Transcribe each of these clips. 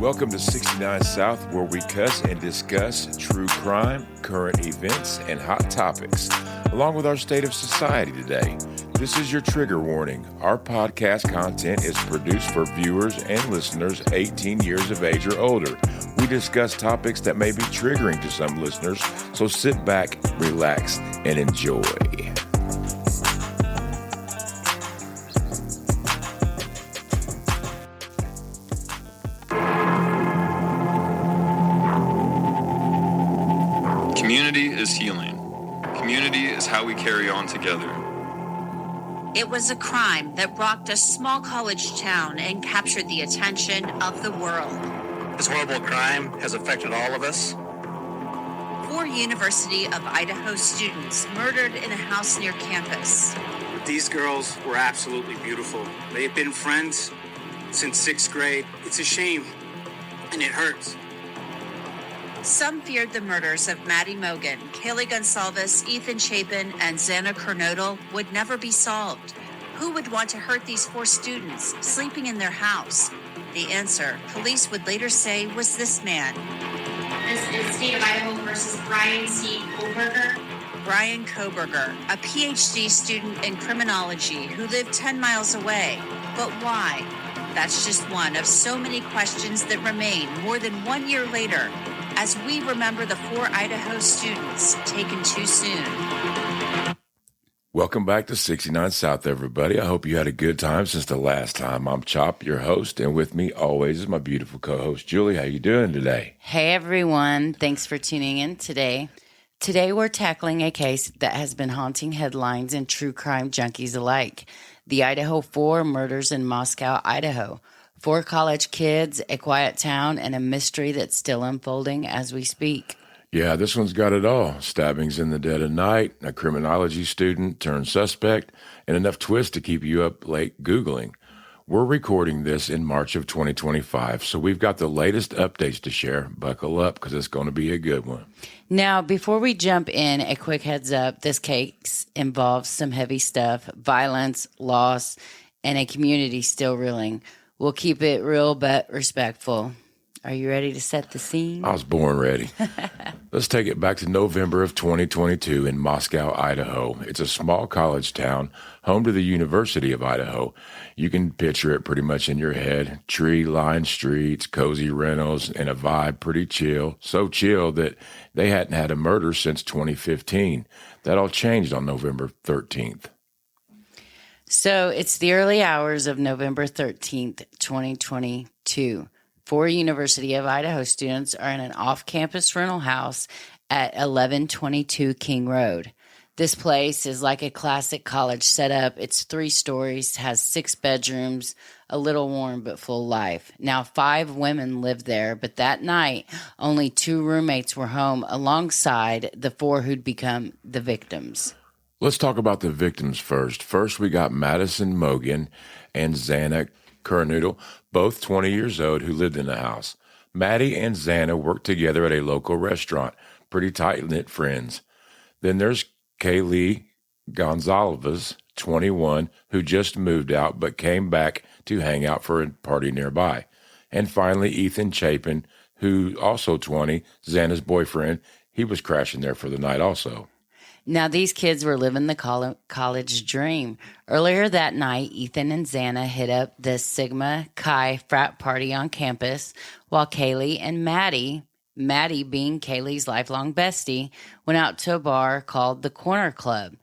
Welcome to 69 South, where we cuss and discuss true crime, current events, and hot topics, along with our state of society today. This is your trigger warning. Our podcast content is produced for viewers and listeners 18 years of age or older. We discuss topics that may be triggering to some listeners, so sit back, relax, and enjoy. Community is healing. Community is how we carry on together. It was a crime that rocked a small college town and captured the attention of the world. This horrible crime has affected all of us. 4 University of Idaho students murdered in a house near campus. These girls were absolutely beautiful. They have been friends since 6th grade. It's a shame, and it hurts. Some feared the murders of Madison Mogen, Kaylee Goncalves, Ethan Chapin, and Xana Kernodle would never be solved. Who would want to hurt these 4 students sleeping in their house? The answer, police would later say, was this man. This is State of Idaho versus Brian C. Koberger. Brian Koberger, a PhD student in criminology who lived 10 miles away. But why? That's just one of so many questions that remain more than 1 year later, as we remember the 4 Idaho students taken too soon. Welcome back to 69 South, everybody. I hope you had a good time since the last time. I'm Chop, your host, and with me always is my beautiful co-host, Julie. How you doing today? Hey, everyone. Thanks for tuning in today. Today, we're tackling a case that has been haunting headlines and true crime junkies alike. The Idaho 4 murders in Moscow, Idaho. 4 college kids, a quiet town, and a mystery that's still unfolding as we speak. Yeah, this one's got it all. Stabbings in the dead of night, a criminology student turned suspect, and enough twists to keep you up late Googling. We're recording this in March of 2025, so we've got the latest updates to share. Buckle up, because it's going to be a good one. Now, before we jump in, a quick heads up. This case involves some heavy stuff, violence, loss, and a community still reeling. We'll keep it real but respectful. Are you ready to set the scene? I was born ready. Let's take it back to November of 2022 in Moscow, Idaho. It's a small college town, home to the University of Idaho. You can picture it pretty much in your head. Tree-lined streets, cozy rentals, and a vibe pretty chill. So chill that they hadn't had a murder since 2015. That all changed on November 13th. So it's the early hours of November 13th, 2022. 4 University of Idaho students are in an off-campus rental house at 1122 King Road. This place is like a classic college setup. It's 3 stories, has 6 bedrooms, a little warm but full life. Now, 5 women live there, but that night, only 2 roommates were home alongside the 4 who'd become the victims. Let's talk about the victims first. First, we got Madison Mogen and Xana Kernodle, both 20 years old, who lived in the house. Maddie and Xana worked together at a local restaurant, pretty tight-knit friends. Then there's Kaylee Goncalves, 21, who just moved out but came back to hang out for a party nearby. And finally, Ethan Chapin, who also 20, Xana's boyfriend. He was crashing there for the night also. Now, these kids were living the college dream. Earlier that night, Ethan and Xana hit up the Sigma Chi frat party on campus, while Kaylee and Maddie being Kaylee's lifelong bestie, went out to a bar called the Corner Club.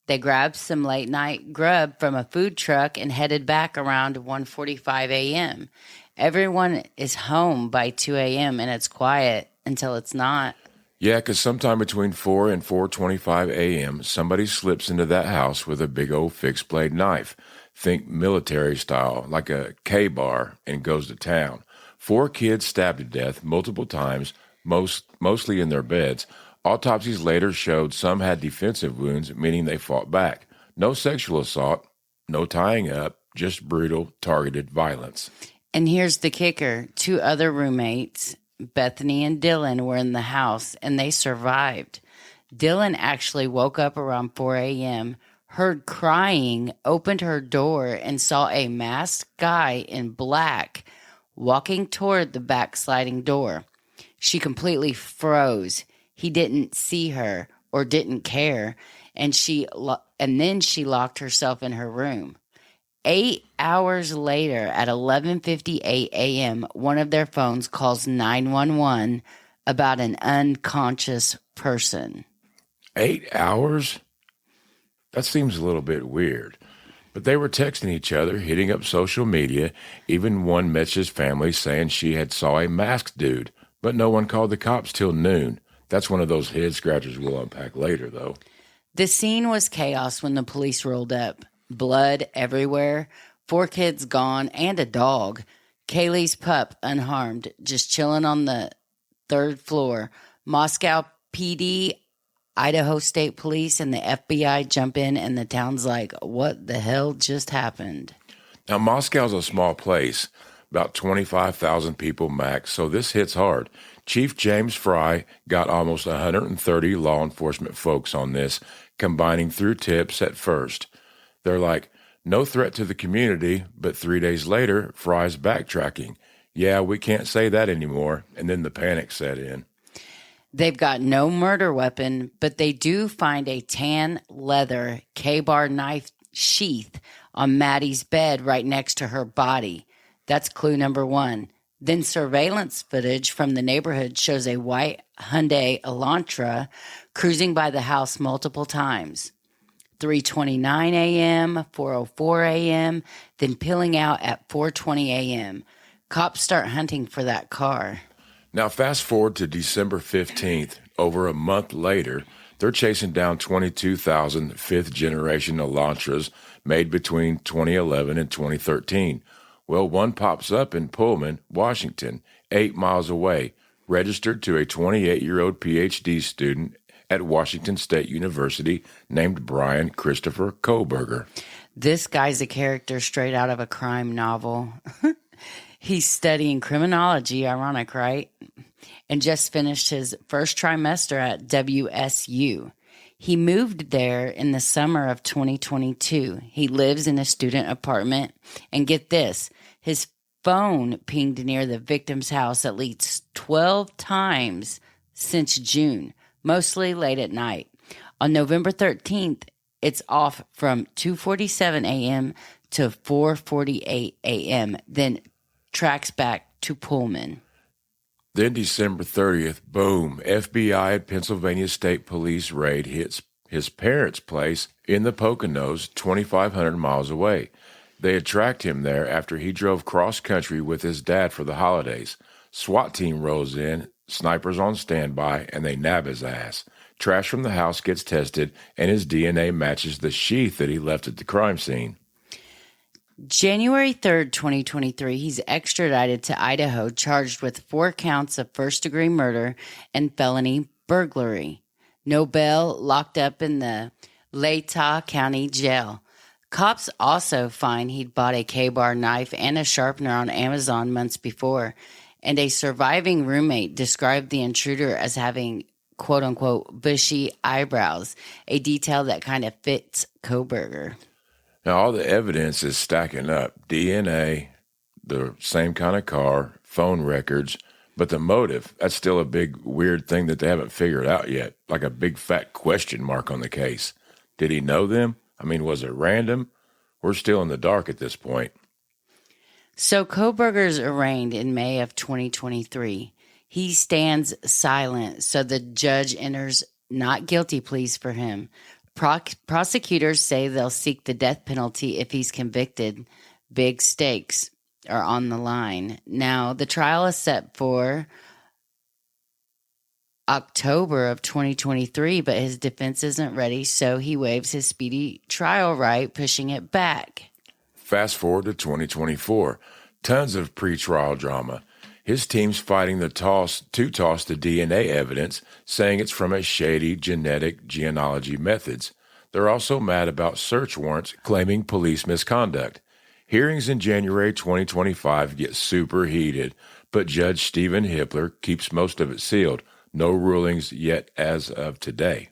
They grabbed some late-night grub from a food truck and headed back around 1:45 a.m. Everyone is home by 2 a.m., and it's quiet until it's not. Yeah, because sometime between 4 and 4:25 a.m., somebody slips into that house with a big old fixed-blade knife. Think military style, like a K-bar, and goes to town. 4 kids stabbed to death multiple times, mostly in their beds. Autopsies later showed some had defensive wounds, meaning they fought back. No sexual assault, no tying up, just brutal, targeted violence. And here's the kicker. 2 other roommates, Bethany and Dylan, were in the house, and they survived. Dylan actually woke up around 4 a.m., heard crying, opened her door, and saw a masked guy in black walking toward the backsliding door. She completely froze. He didn't see her or didn't care, and then she locked herself in her room. 8 hours later, at 11:58 a.m., one of their phones calls 911 about an unconscious person. 8 hours? That seems a little bit weird. But they were texting each other, hitting up social media. Even one messaged his family saying she had saw a masked dude, but no one called the cops till noon. That's one of those head scratchers we'll unpack later, though. The scene was chaos when the police rolled up. Blood everywhere, 4 kids gone, and a dog. Kaylee's pup unharmed, just chilling on the 3rd floor. Moscow PD, Idaho State Police, and the FBI jump in, and the town's like, what the hell just happened? Now, Moscow's a small place, about 25,000 people max, so this hits hard. Chief James Fry got almost 130 law enforcement folks on this, combining through tips at first. They're like, no threat to the community, but 3 days later, Fry's backtracking. Yeah, we can't say that anymore, and then the panic set in. They've got no murder weapon, but they do find a tan leather K-bar knife sheath on Maddie's bed right next to her body. That's clue number 1. Then surveillance footage from the neighborhood shows a white Hyundai Elantra cruising by the house multiple times. 3:29 a.m., 4:04 a.m., then peeling out at 4:20 a.m. Cops start hunting for that car. Now, fast forward to December 15th. Over a month later, they're chasing down 22,000 fifth-generation Elantras made between 2011 and 2013. Well, one pops up in Pullman, Washington, 8 miles away, registered to a 28-year-old PhD student at Washington State University named Brian Christopher Kohberger. This guy's a character straight out of a crime novel. He's studying criminology, ironic, right? And just finished his first trimester at WSU. He moved there in the summer of 2022. He lives in a student apartment. And get this, his phone pinged near the victim's house at least 12 times since June, mostly late at night. On November 13th, it's off from 2:47 a.m. to 4:48 a.m., then tracks back to Pullman. Then December 30th, boom, FBI and Pennsylvania State Police raid hits his parents' place in the Poconos, 2,500 miles away. They had tracked him there after he drove cross-country with his dad for the holidays. SWAT team rolls in, snipers on standby, and they nab his ass. Trash from the house gets tested, and his DNA matches the sheath that he left at the crime scene. January 3rd, 2023, he's extradited to Idaho, charged with 4 counts of first-degree murder and felony burglary. No bail, locked up in the Latah County Jail. Cops also find he'd bought a K-bar knife and a sharpener on Amazon months before, and a surviving roommate described the intruder as having quote-unquote bushy eyebrows, a detail that kind of fits Kohberger. Now, all the evidence is stacking up. DNA, the same kind of car, phone records, but the motive, that's still a big weird thing that they haven't figured out yet, like a big fat question mark on the case. Did he know them? I mean, was it random? We're still in the dark at this point. So Kohberger's arraigned in May of 2023. He stands silent, so the judge enters not guilty pleas for him. Prosecutors say they'll seek the death penalty if he's convicted. Big stakes are on the line. Now, the trial is set for October of 2023, but his defense isn't ready, so he waives his speedy trial right, pushing it back. Fast forward to 2024. Tons of pretrial drama. His team's fighting to toss the DNA evidence, saying it's from a shady genetic genealogy methods. They're also mad about search warrants claiming police misconduct. Hearings in January 2025 get super heated, but Judge Stephen Hippler keeps most of it sealed. No rulings yet as of today.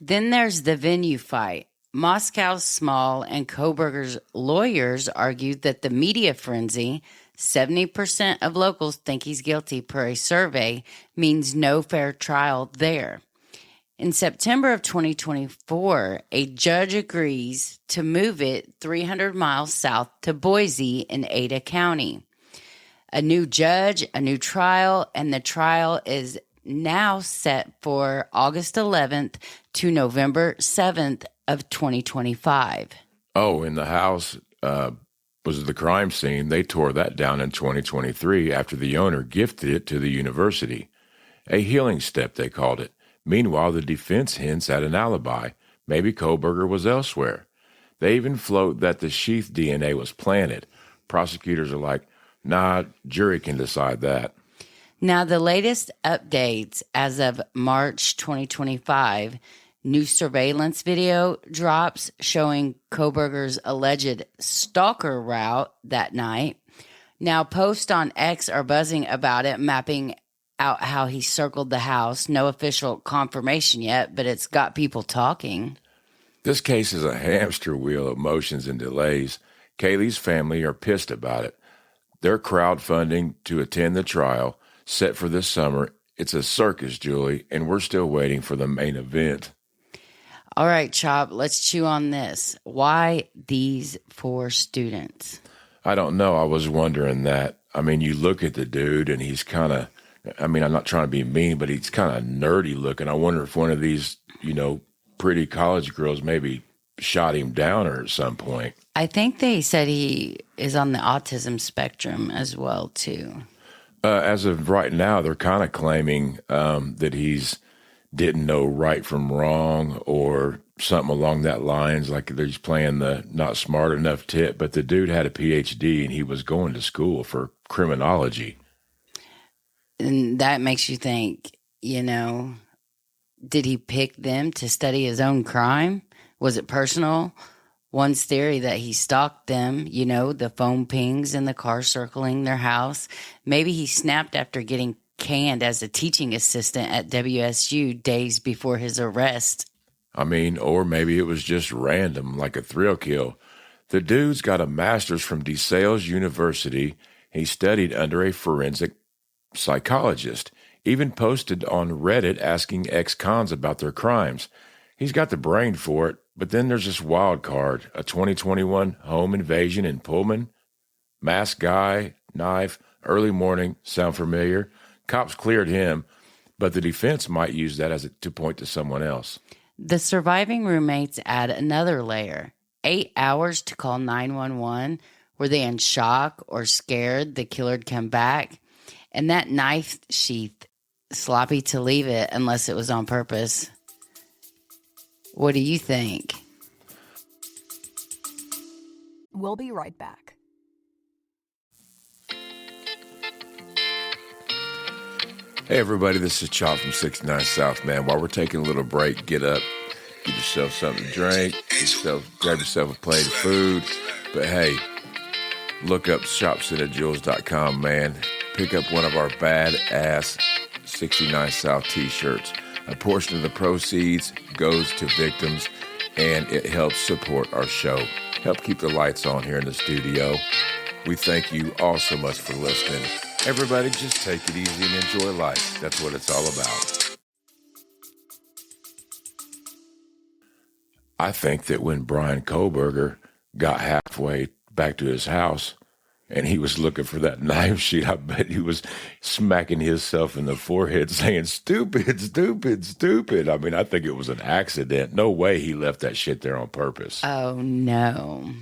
Then there's the venue fight. Moscow's small, and Kohberger's lawyers argued that the media frenzy, 70% of locals think he's guilty per a survey means no fair trial there. In September of 2024, a judge agrees to move it 300 miles south to Boise in Ada County. A new judge, a new trial, and the trial is now set for August 11th to November 7th of 2025. Oh, and the house was the crime scene. They tore that down in 2023 after the owner gifted it to the university. A healing step, they called it. Meanwhile, the defense hints at an alibi. Maybe Kohberger was elsewhere. They even float that the sheath DNA was planted. Prosecutors are like, nah, jury can decide that. Now, the latest updates as of March 2025, new surveillance video drops showing Kohberger's alleged stalker route that night. Now, posts on X are buzzing about it, mapping out how he circled the house. No official confirmation yet, but it's got people talking. This case is a hamster wheel of motions and delays. Kaylee's family are pissed about it. They're crowdfunding to attend the trial, set for this summer. It's a circus, Julie, and we're still waiting for the main event. All right, Chop, let's chew on this. Why these 4 students? I don't know. I was wondering that. I mean, you look at the dude, and he's kind of, I'm not trying to be mean, but he's kind of nerdy looking. I wonder if one of these, pretty college girls maybe shot him down or at some point. I think they said he is on the autism spectrum as well, too. As of right now, they're kind of claiming that he's didn't know right from wrong or something along that lines, like he's playing the not smart enough tip. But the dude had a PhD and he was going to school for criminology. And that makes you think, did he pick them to study his own crime? Was it personal? One's theory that he stalked them, the phone pings in the car circling their house. Maybe he snapped after getting canned as a teaching assistant at WSU days before his arrest. Or maybe it was just random, like a thrill kill. The dude's got a master's from DeSales University. He studied under a forensic psychologist, even posted on Reddit asking ex-cons about their crimes. He's got the brain for it, but then there's this wild card, a 2021 home invasion in Pullman. Masked guy, knife, early morning, sound familiar? Cops cleared him, but the defense might use that to point to someone else. The surviving roommates add another layer. 8 hours to call 911. Were they in shock or scared the killer'd come back? And that knife sheath, sloppy to leave it unless it was on purpose. What do you think? We'll be right back. Hey everybody, this is Chop from 69 South, man. While we're taking a little break, get up, get yourself something to drink, grab yourself a plate of food. But hey, look up shopcitadjules.com, man. Pick up one of our badass 69 South t-shirts. A portion of the proceeds goes to victims, and it helps support our show. Help keep the lights on here in the studio. We thank you all so much for listening. Everybody just take it easy and enjoy life. That's what it's all about. I think that when Brian Kohberger got halfway back to his house and he was looking for that knife sheet, I bet he was smacking himself in the forehead saying, stupid, stupid, stupid. I think it was an accident. No way he left that shit there on purpose. Oh, no.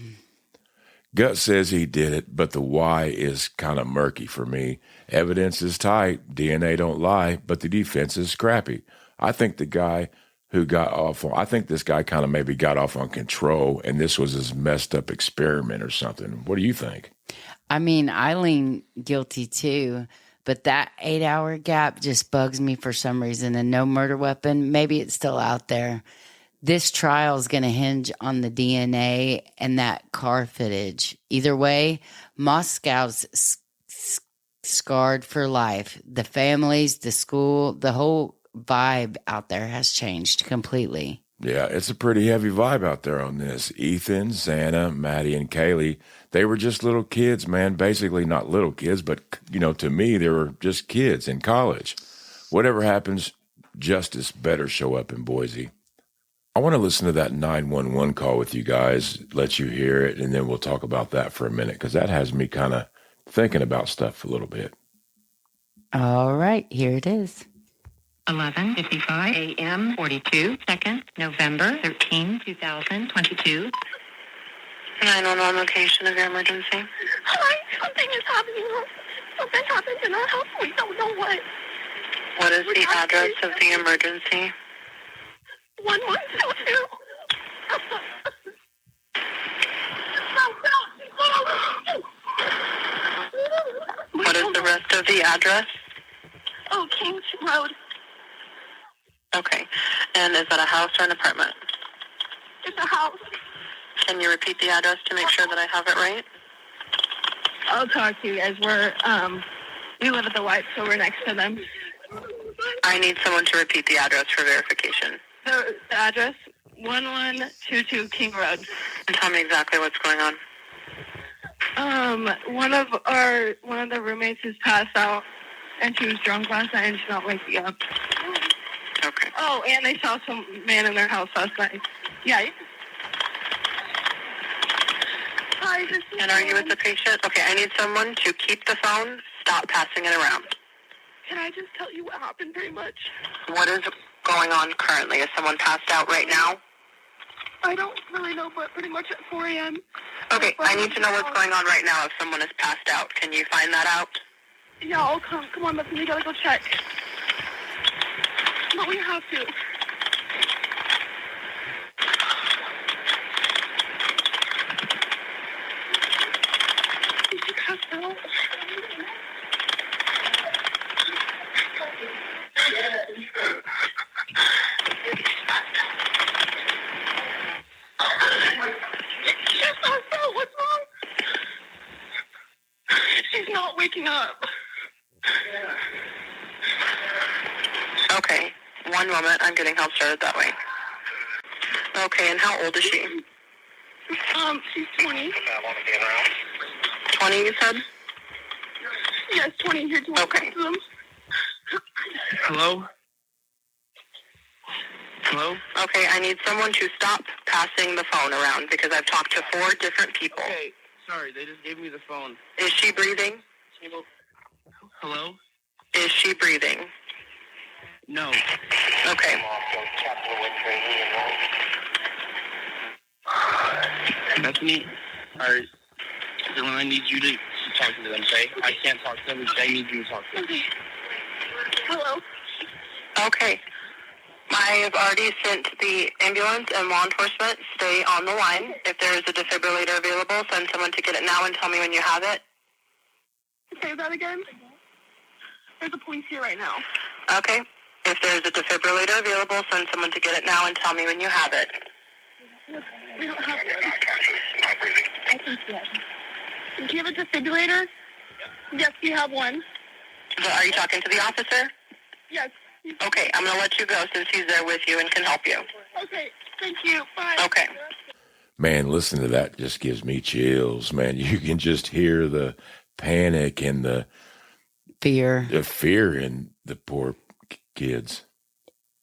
Gut says he did it, but the why is kind of murky for me. Evidence is tight, DNA don't lie, but the defense is scrappy. I think this guy kind of maybe got off on control, and this was his messed up experiment or something. What do you think? I lean guilty too, but that 8-hour gap just bugs me for some reason. And no murder weapon, maybe it's still out there. This trial is going to hinge on the DNA and that car footage. Either way, Moscow's scarred for life. The families, the school, the whole vibe out there has changed completely. Yeah, it's a pretty heavy vibe out there on this. Ethan, Xana, Maddie, and Kaylee, they were just little kids, man. Basically, not little kids, but, to me, they were just kids in college. Whatever happens, justice better show up in Boise. I want to listen to that 911 call with you guys, let you hear it, and then we'll talk about that for a minute, because that has me kind of thinking about stuff a little bit. All right, here it is. 11:55 a.m. 42 seconds, November 13, 2022. 911 location of your emergency. Hi, something is happening. Something happened in our house. We don't know what. What is the address of the emergency? 1122. What is the rest of the address? Oh, Kings Road. Okay. And is that a house or an apartment? It's a house. Can you repeat the address to make sure that I have it right? I'll talk to you guys. We live at the White, so we're next to them. I need someone to repeat the address for verification. The address, 1122 King Road. And tell me exactly what's going on. One of the roommates is passed out, and she was drunk last night, and she's not waking up. Okay. Oh, and they saw some man in their house last night. Yeah. Hi, this is And are you with the patient? Okay, I need someone to keep the phone, stop passing it around. Can I just tell you what happened pretty much? What is going on currently? Is someone passed out right now? I don't really know, but pretty much at 4 a.m. Okay, I need to know what's going on right now if someone is passed out. Can you find that out? Yeah, I'll come. Come on, Bethany, we gotta go check. But we have to. Did you pass out? What's wrong? She's not waking up. Okay, one moment. I'm getting help started that way. Okay, and how old is she? She's 20. 20, you said? Yes, 20 here to Okay. them. Hello? Hello? Okay, I need someone to stop passing the phone around because I've talked to 4 different people. Okay, sorry, they just gave me the phone. Is she breathing? Hello? Is she breathing? No. Okay. Bethany, alright. Then I need you to talk to them, okay? I can't talk to them, I need you to talk to them. Okay. Hello? Okay. I have already sent the ambulance and law enforcement. Stay on the line. If there is a defibrillator available, send someone to get it now and tell me when you have it. Say that again? There's a police here right now. Okay. If there's a defibrillator available, send someone to get it now and tell me when you have it. We don't have one. I think yes. Do you have a defibrillator? Yes, we have one. Are you talking to the officer? Yes. Okay, I'm going to let you go since he's there with you and can help you. Okay, thank you. Bye. Okay. Man, listening to that just gives me chills, man. You can just hear the panic and the Fear. fear in the poor kids.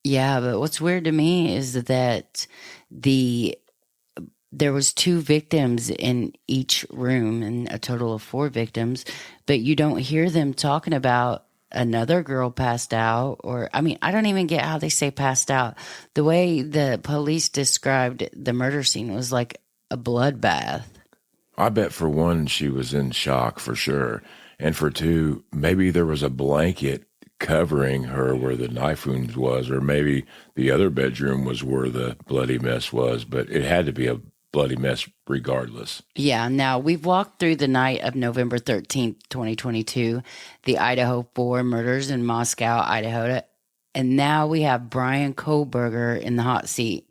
Yeah, but what's weird to me is that there was 2 victims in each room and a total of 4 victims, but you don't hear them talking about another girl passed out, or I don't even get how they say passed out. The way the police described the murder scene was like a bloodbath. I bet for one, she was in shock for sure. And for 2, maybe there was a blanket covering her where the knife wound was, or maybe the other bedroom was where the bloody mess was, but it had to be a bloody mess regardless. Yeah, now we've walked through the night of November 13th, 2022, the Idaho 4 murders in Moscow, Idaho, and now we have Brian Kohlberger in the hot seat.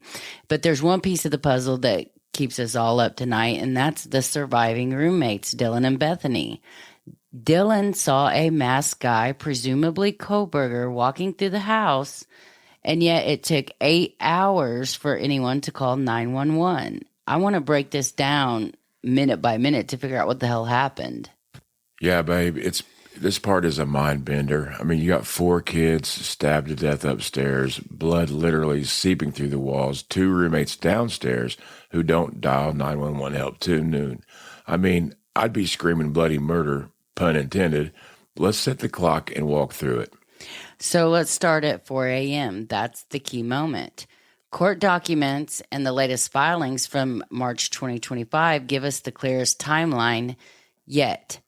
But there's one piece of the puzzle that keeps us all up tonight, and that's the surviving roommates, Dylan and Bethany. Dylan saw a masked guy, presumably Kohlberger, walking through the house, And yet it took 8 hours for anyone to call 911. I want to break this down minute by minute to figure out what the hell happened. Yeah, babe, this part is a mind bender. I mean, you got 4 kids stabbed to death upstairs, blood literally seeping through the walls, 2 roommates downstairs who don't dial 911 help till noon. I mean, I'd be screaming bloody murder, pun intended. Let's set the clock and walk through it. So let's start at 4 a.m. That's the key moment. Court documents and the latest filings from March 2025 give us the clearest timeline yet.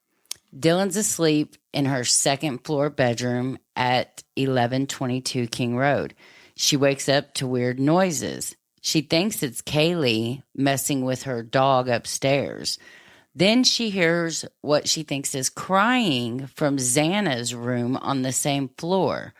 Dylan's asleep in her second floor bedroom at 1122 King Road. She wakes up to weird noises. She thinks it's Kaylee messing with her dog upstairs. Then she hears what she thinks is crying from Xana's room on the same floor.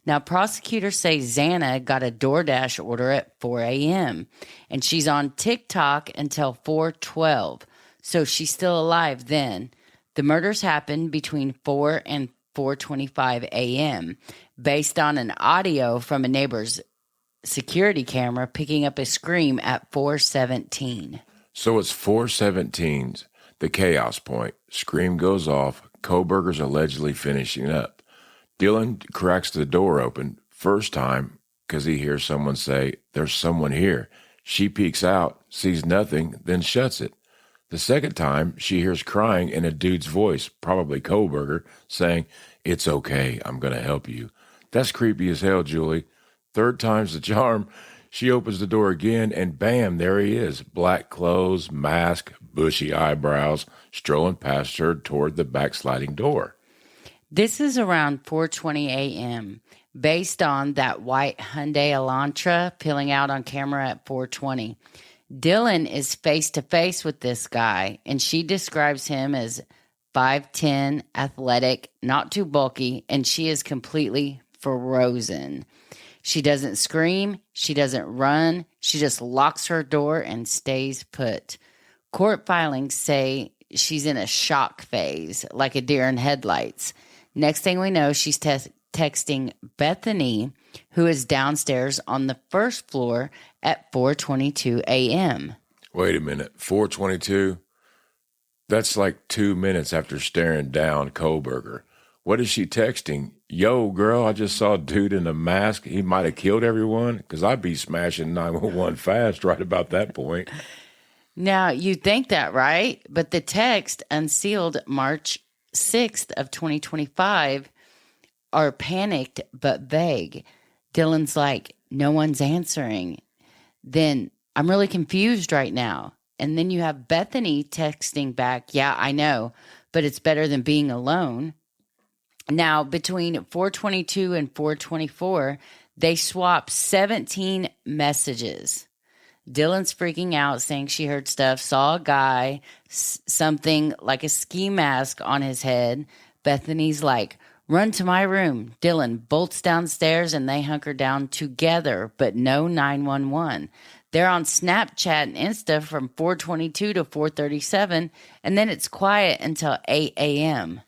Now, prosecutors say Xana got a DoorDash order at 4 a.m. and she's on TikTok until 4:12. So she's still alive then. The murders happened between 4 and 4:25 a.m. based on an audio from a neighbor's security camera picking up a scream at 4:17. So it's 4:17, the chaos point. Scream goes off. Kohberger's allegedly finishing up. Dylan cracks the door open, first time, because he hears someone say, "There's someone here." She peeks out, sees nothing, then shuts it. The second time, she hears crying in a dude's voice, probably Kohberger, saying, "It's okay, I'm going to help you." That's creepy as hell, Julie. Third time's the charm. She opens the door again, and bam, there he is. Black clothes, mask, bushy eyebrows, strolling past her toward the backsliding door. This is around 4:20 a.m. based on that white Hyundai Elantra peeling out on camera at 4:20. Dylan is face-to-face with this guy, and she describes him as 5'10", athletic, not too bulky, and she is completely frozen. She doesn't scream. She doesn't run. She just locks her door and stays put. Court filings say she's in a shock phase, like a deer in headlights. Next thing we know, she's texting Bethany, who is downstairs on the first floor at 4:22 a.m. Wait a minute, 4:22? That's like 2 minutes after staring down Kohberger. What is she texting? "Yo, girl, I just saw a dude in a mask. He might have killed everyone," because I'd be smashing 911 fast right about that point. Now, you think that, right? But the text unsealed March 6th of 2025 are panicked but vague. Dylan's like, "No one's answering." Then, "I'm really confused right now." And then you have Bethany texting back, "Yeah, I know, but it's better than being alone." Now, between 4:22 and 4:24, they swap 17 messages. Dylan's freaking out, saying she heard stuff, saw a guy, something like a ski mask on his head. Bethany's like, "Run to my room." Dylan bolts downstairs and they hunker down together, but no 911. They're on Snapchat and Insta from 4:22 to 4:37, and then it's quiet until 8 a.m.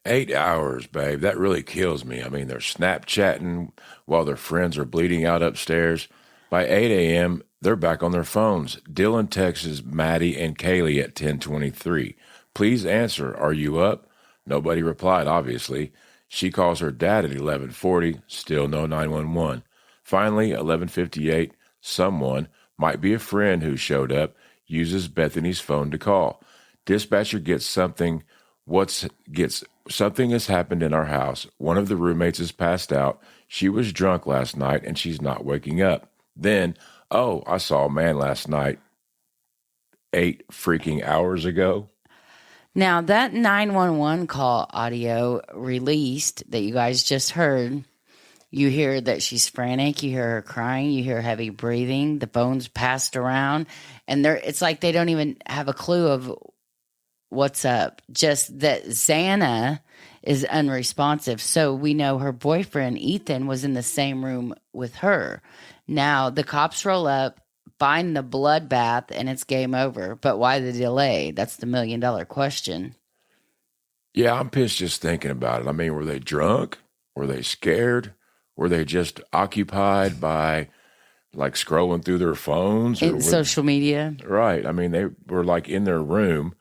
8 hours, babe. That really kills me. I mean, they're Snapchatting while their friends are bleeding out upstairs. By 8 a.m., they're back on their phones. Dylan texts Maddie and Kaylee at 10:23. "Please answer. Are you up?" Nobody replied, obviously. She calls her dad at 11:40. Still no 911. Finally, 11:58, someone, might be a friend who showed up, uses Bethany's phone to call. Dispatcher gets something. Something has happened in our house. One of the roommates is passed out. She was drunk last night and she's not waking up. Then, "Oh, I saw a man last night 8 freaking hours ago." Now, that 911 call audio released that you guys just heard, you hear that she's frantic, you hear her crying, you hear heavy breathing, the phone's passed around, and it's like they don't even have a clue of what's up, just that Xana is unresponsive. So we know her boyfriend, Ethan, was in the same room with her. Now, the cops roll up, find the bloodbath, and it's game over. But why the delay? That's the million-dollar question. Yeah, I'm pissed just thinking about it. I mean, were they drunk? Were they scared? Were they just occupied by like scrolling through their phones? In social media. Right. I mean, they were like in their room,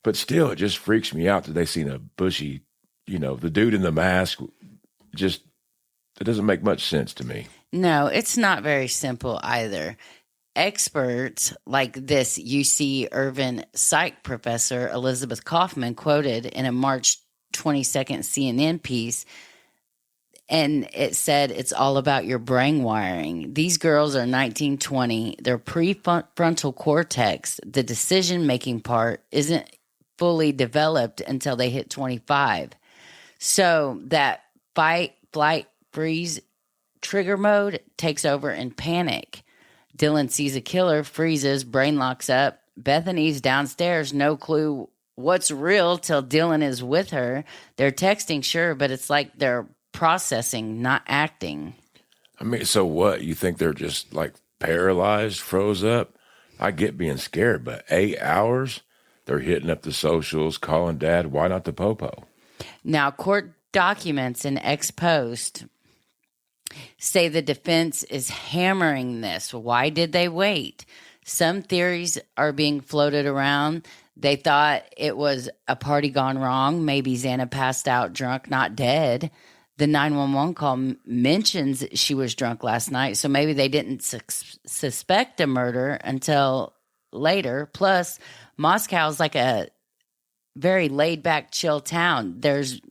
but still, it just freaks me out that they seen a bushy, the dude in the mask. Just, it doesn't make much sense to me. No, it's not very simple either. Experts like this UC Irvine psych professor, Elizabeth Kaufman, quoted in a March 22nd CNN piece, and it said it's all about your brain wiring. These girls are 19, 20. Their prefrontal cortex, the decision-making part, isn't fully developed until they hit 25. So that fight, flight, freeze trigger mode takes over in panic. Dylan sees a killer, freezes, brain locks up. Bethany's downstairs, no clue what's real till Dylan is with her. They're texting, sure, but it's like they're processing, not acting. I mean, so what? You think they're just like paralyzed, froze up? I get being scared, but 8 hours? They're hitting up the socials, calling dad. Why not the popo? Now, court documents in ex post say the defense is hammering this. Why did they wait? Some theories are being floated around. They thought it was a party gone wrong. Maybe Xana passed out drunk, not dead. The 911 call mentions she was drunk last night, so maybe they didn't suspect a murder until later. Plus, Moscow's like a very laid-back, chill town. There's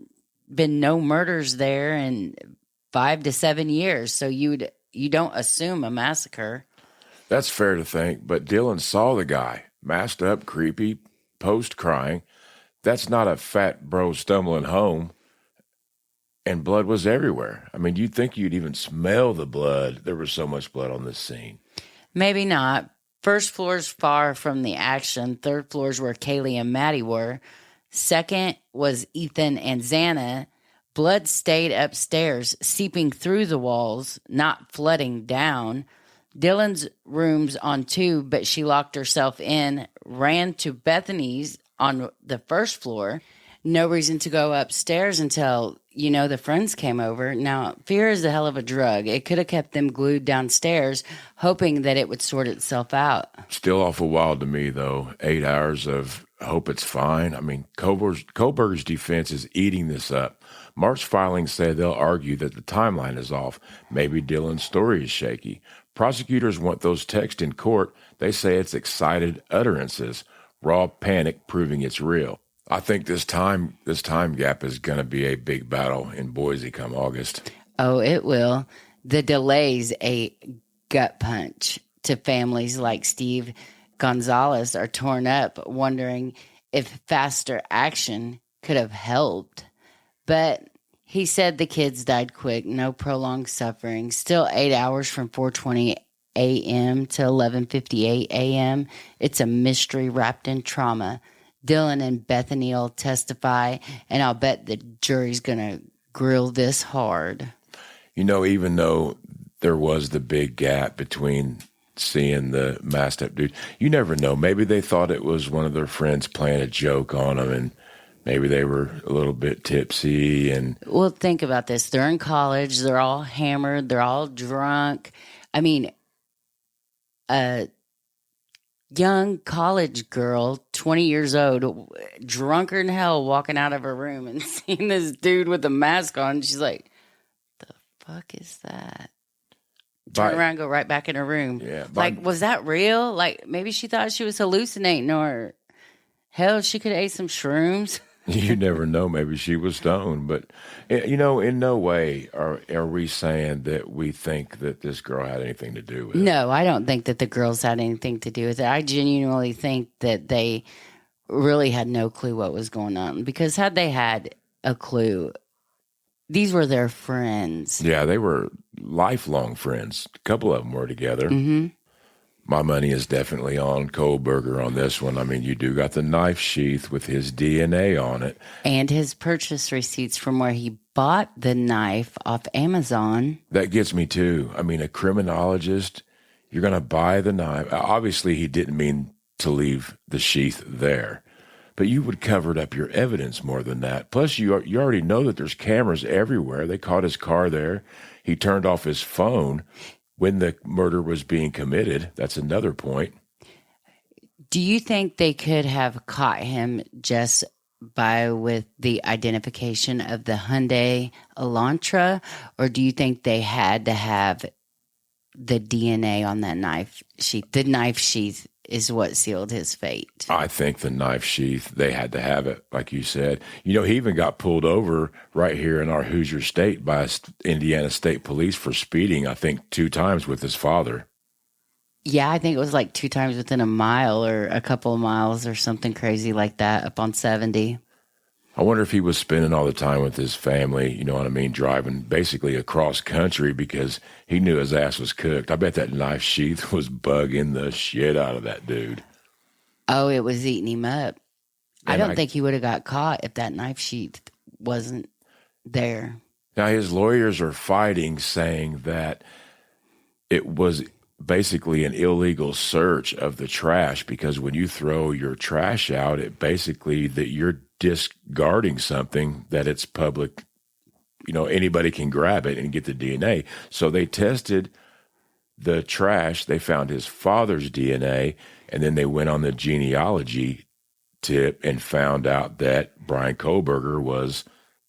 been no murders there in 5 to 7 years, so you don't assume a massacre. That's fair to think, but Dylan saw the guy, masked up, creepy, post-crying. That's not a fat bro stumbling home, and blood was everywhere. I mean, you'd think you'd even smell the blood. There was so much blood on this scene. Maybe not. First floor's far from the action. Third floor's where Kaylee and Maddie were. Second was Ethan and Xana. Blood stayed upstairs, seeping through the walls, not flooding down. Dylan's room's on 2, but she locked herself in, ran to Bethany's on the first floor. No reason to go upstairs until, the friends came over. Now, fear is a hell of a drug. It could have kept them glued downstairs, hoping that it would sort itself out. Still awful wild to me, though. 8 hours of hope it's fine. I mean, Kohlberg's defense is eating this up. March filings say they'll argue that the timeline is off. Maybe Dylan's story is shaky. Prosecutors want those texts in court. They say it's excited utterances, raw panic proving it's real. I think this time gap is going to be a big battle in Boise come August. Oh, it will. The delay's a gut punch to families like Steve Gonzalez are torn up, wondering if faster action could have helped. But he said the kids died quick, no prolonged suffering. Still 8 hours from 4:20 a.m. to 11:58 a.m. It's a mystery wrapped in trauma. Dylan and Bethany will testify, and I'll bet the jury's going to grill this hard. Even though there was the big gap between seeing the masked up dude, you never know. Maybe they thought it was one of their friends playing a joke on them, and maybe they were a little bit tipsy. And well, think about this. They're in college. They're all hammered. They're all drunk. I mean, young college girl, 20 years old, drunker than hell, walking out of her room and seeing this dude with a mask on. She's like, the fuck is that? Turn around, go right back in her room. Yeah, was that real? Like, maybe she thought she was hallucinating, or hell, she could have ate some shrooms. You never know. Maybe she was stoned. But, in no way are we saying that we think that this girl had anything to do with it. No, I don't think that the girls had anything to do with it. I genuinely think that they really had no clue what was going on. Because had they had a clue, these were their friends. Yeah, they were lifelong friends. A couple of them were together. Mm-hmm. My money is definitely on Kohlberger on this one. I mean, you do got the knife sheath with his DNA on it. And his purchase receipts from where he bought the knife off Amazon. That gets me too. I mean, a criminologist, you're going to buy the knife. Obviously, he didn't mean to leave the sheath there. But you would cover up your evidence more than that. Plus, you already know that there's cameras everywhere. They caught his car there. He turned off his phone when the murder was being committed. That's another point. Do you think they could have caught him just with the identification of the Hyundai Elantra, or do you think they had to have the DNA on that knife sheath? The knife sheath is what sealed his fate. I think the knife sheath, they had to have it, like you said. He even got pulled over right here in our Hoosier State by Indiana State Police for speeding, I think 2 times with his father. Yeah, I think it was like 2 times within a mile or a couple of miles or something crazy like that up on 70. I wonder if he was spending all the time with his family, you know what I mean, driving basically across country because he knew his ass was cooked. I bet that knife sheath was bugging the shit out of that dude. Oh, it was eating him up. And I don't think he would have got caught if that knife sheath wasn't there. Now, his lawyers are fighting, saying that it was basically an illegal search of the trash because when you throw your trash out, it basically that you're discarding something that it's public, anybody can grab it and get the DNA. So they tested the trash. They found his father's DNA, and then they went on the genealogy tip and found out that Brian Kohlberger was,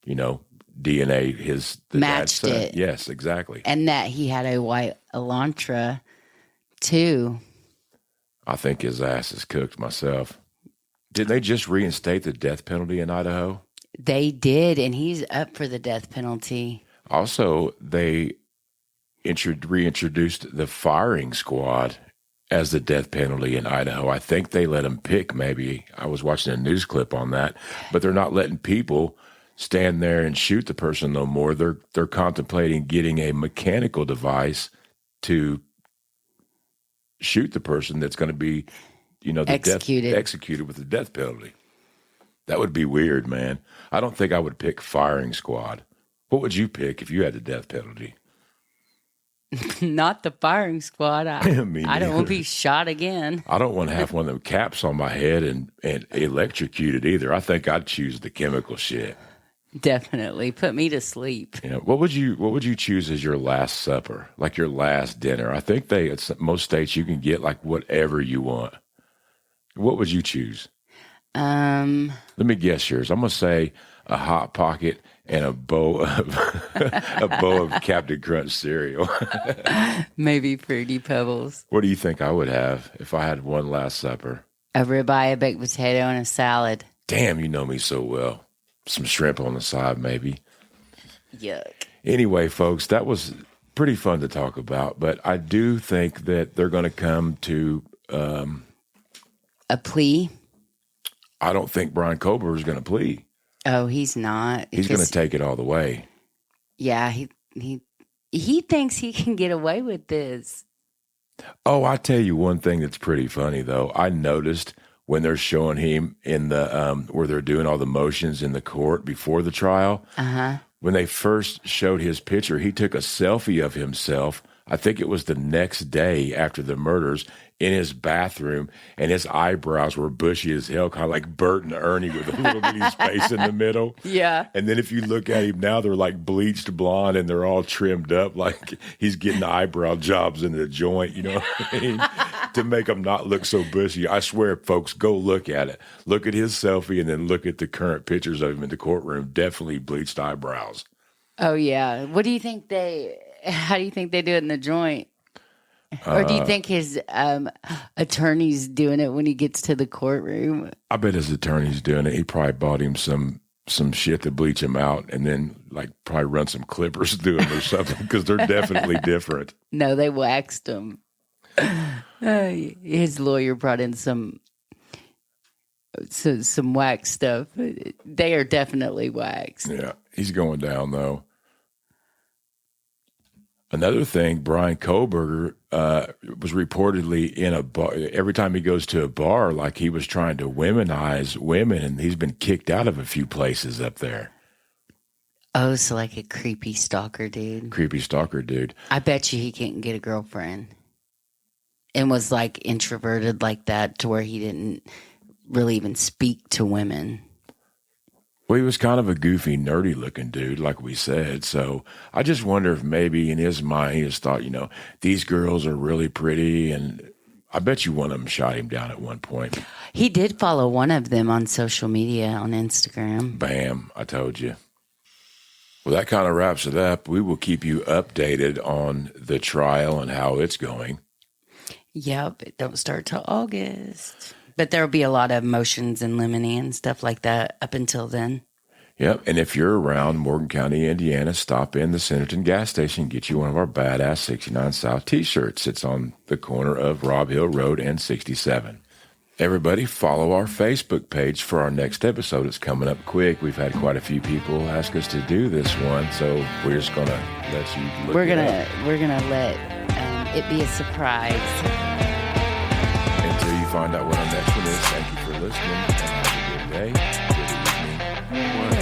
DNA, the matched dad's son. it. Yes, exactly. And that he had a white Elantra too. I think his ass is cooked myself. Didn't they just reinstate the death penalty in Idaho? They did, and he's up for the death penalty. Also, they reintroduced the firing squad as the death penalty in Idaho. I think they let them pick maybe. I was watching a news clip on that, but they're not letting people stand there and shoot the person no more. They're contemplating getting a mechanical device to shoot the person that's going to be executed with the death penalty. That would be weird, man. I don't think I would pick firing squad. What would you pick if you had the death penalty? Not the firing squad. I don't want to be shot again. I don't want to have one of them caps on my head and electrocuted either. I think I'd choose the chemical shit. Definitely. Put me to sleep. What would you choose as your last supper, like your last dinner? I think most states you can get like whatever you want. What would you choose? Let me guess yours. I'm gonna say a Hot Pocket and a bowl of Captain Crunch cereal. Maybe Fruity Pebbles. What do you think I would have if I had one last supper? A ribeye, a baked potato, and a salad. Damn, you know me so well. Some shrimp on the side, maybe. Yuck. Anyway, folks, that was pretty fun to talk about, but I do think that they're going to come to a plea. I don't think Brian Kohlberger is going to plea. Oh, he's not. He's going to take it all the way. Yeah, he thinks he can get away with this. Oh, I tell you one thing that's pretty funny though. I noticed when they're showing him in the where they're doing all the motions in the court before the trial. When they first showed his picture, he took a selfie of himself. I think it was the next day after the murders in his bathroom, and his eyebrows were bushy as hell, kind of like Bert and Ernie with a little bitty space in the middle. Yeah. And then if you look at him now, they're like bleached blonde and they're all trimmed up like he's getting eyebrow jobs in the joint, you know what I mean? To make him not look so bushy. I swear, folks, go look at it. Look at his selfie and then look at the current pictures of him in the courtroom. Definitely bleached eyebrows. Oh, yeah. How do you think they do it in the joint? Or do you think his attorney's doing it when he gets to the courtroom? I bet his attorney's doing it. He probably bought him some shit to bleach him out and then like probably run some clippers through him or something because they're definitely different. No, they waxed him. His lawyer brought in some wax stuff. They are definitely waxed. Yeah, he's going down though. Another thing, Brian Kohlberger was reportedly in a bar. Every time he goes to a bar, like he was trying to womanize women, and he's been kicked out of a few places up there. Oh, so like a creepy stalker dude. Creepy stalker dude. I bet you he couldn't get a girlfriend and was like introverted like that to where he didn't really even speak to women. Well, he was kind of a goofy, nerdy looking dude, like we said. So I just wonder if maybe in his mind he just thought, these girls are really pretty. And I bet you one of them shot him down at one point. He did follow one of them on social media on Instagram. Bam, I told you. Well, that kind of wraps it up. We will keep you updated on the trial and how it's going. Yep, it don't start till August. But there'll be a lot of motions in limine and stuff like that up until then. Yep, and if you're around Morgan County, Indiana, stop in the Centerton gas station, get you one of our badass 69 South t-shirts. It's on the corner of Robb Hill Road and 67. Everybody, follow our Facebook page for our next episode. It's coming up quick. We've had quite a few people ask us to do this one, so we're just gonna let you look We're gonna let it be a surprise. Until you find out what our next one is, thank you for listening, and have a good day, good evening,